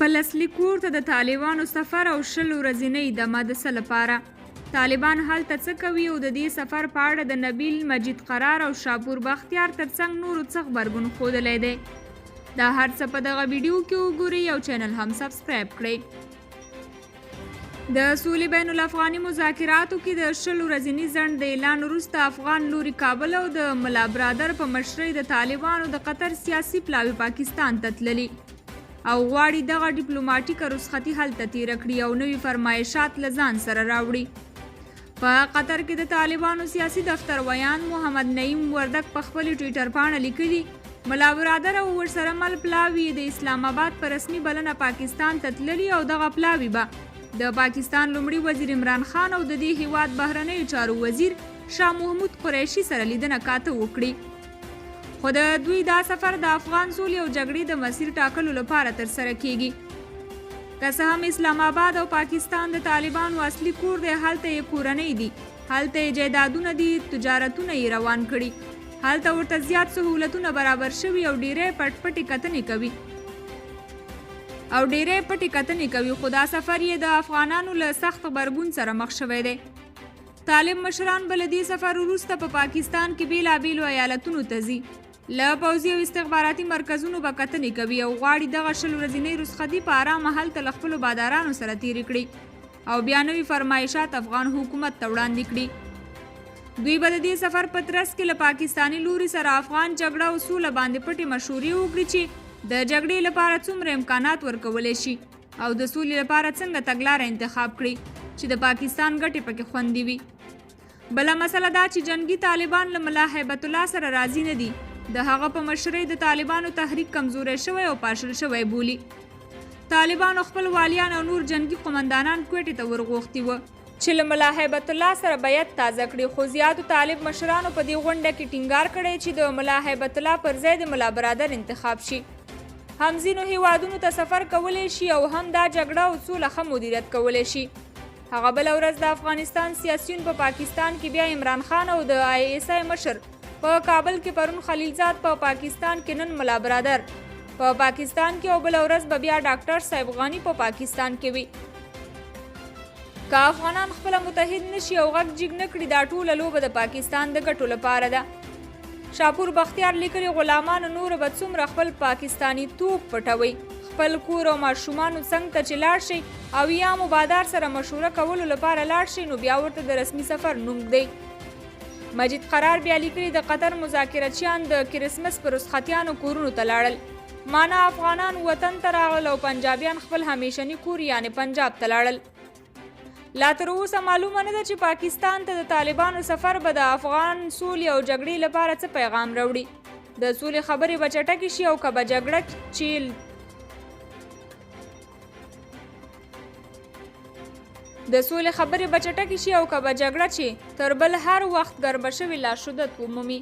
خپل اصلي کور ته د طالبانو سفر او 20 ورځنۍ دمه د څه لپاره؟ طالبان هلته څه کوي او د دې سفر په اړه د نبیل، مجید، قرار او شاپوربختیار ترڅنګ نورو څه غبرګون ښودلی دی؟ دا هر څه په دغه ویډیو کې وګورئ او چینل هم سبسکرایب کړئ. د سولې بین الافغاني مذاکراتو کې د 20 ورځني ځنډ د اعلان وروسته افغان لوري کابل او د ملا برادر په مشرۍ د طالبانو د قطر سیاسي پلاوي پاکستان ته تللي او غواړي دغه ډیپلوماټیکه رخصتي هلته تیره کړي او نوي فرمایشات له ځان سره راوړي. په قطر کې د طالبانو سیاسي دفتر ویان محمد نعیم ورتګ په خپل ټویټر باندې لیکلي ملا برادر او ورسره مل پلاوي د اسلام آباد په رسمي بلنه پاکستان ته تللي او دغه پلاوي به د پاکستان لومړي وزیر عمران خان او د دې هیواد بهرنیو چارو وزیر شاه محمود قریشي سره لیدنه کاته وکړي. خو د دوی دا سفر د افغان سولې او جګړې د مسیر ټاکلو لپاره ترسره کیږي. که څه هم اسلام آباد او پاکستان د طالبانو اصلي کور دی، هلته یې کورنۍ دي، هلته یې جایدادونه دي، تجارتونه یې روان کړي، هلته ورته زیات سهولتونه برابر شوي او ډیری پټ پټې کتنې کوي خو دا سفر یې د افغانانو له سخت غبرګون سره مخ شوی دی. طالب مشران به له دې سفر وروسته په پاکستان کې بیلابیلو ایالتونو ته ځي، له پوځي او استخباراتي مرکزونو به کتنې کوي او غواړي دغه 20 ورځنۍ رخصتي په ارامه هلته له خپلو بادارانو سره تېرې کړي او بیا نوي فرمایشات افغان حکومت ته وړاندې کړي. دوی به د دې سفر په ترڅ کې له پاکستاني لوري سره افغان جګړه او سوله باندې پټې مشورې وکړي چې د جګړې لپاره څومره امکانات ورکولی شي او د سولې لپاره څنګه تګلاره انتخاب کړي چې د پاکستان ګټې پکې خوندي وي. بله مسله دا چې جنګي طالبان له ملا هیبت الله سره راضي نه دي، د هغه په مشرۍ د طالبانو تحریک کمزوری شوی او پاشل شوی بولي. طالبانو خپل والیان او نور جنګي قمندانان کوټې ته ورغوښتي وو چې له ملا هیبت الله سره بیعت تازه کړي، خو زیاتو طالب مشرانو په دې غونډه کې ټینګار کړی چې د ملا هیبت الله پر ځای د ملا برادر انتخاب شي. هم ځینو هیوادونو ته سفر کولی شي او هم دا جګړه او سوله ښه مدیریت کولی شي. هغه بله ورځ د افغانستان سیاسیون په پاکستان کې بیا عمران خان او د ISI مشر په کابل کې پرون خلیلزاد په پاکستان کې نن ملا برادر په پاکستان کې او بله ورځ به بیا ډاکټر صاحب غانی په پاکستان کې وي. که افغانان خپله متحد نشي او غږ جګ نه کړي، دا ټوله لوبه د پاکستان د ګټو لپاره ده. شاپوربختیار لیکلي غلامانو نور به څومره خپل پاکستانی توپ پټوي، خپل کور او ماشومانو څنګ ته چې لاړ شي او یا مو بادار سره مشوره کولو لپاره لاړ شي نو بیا ورته د رسمي سفر نوم دی. مجید قرار بیا لیکلي د قطر مذاکرچیان د کرسمس پر رخصتیانو کورونو ته لاړل، معنا افغانان وطن ته راغلل او پنجابیان خپل همیشني کور یعنې پنجاب ته لاړل. لا تر اوسه معلومه نه ده چې پاکستان ته د طالبانو سفر به د افغان سولې او جګړې لپاره څه پیغام راوړي. د سولې خبرې به چټکې شي او که به جګړه چې تر بل هر وخت ګرمه شوې لا شدت ومومي.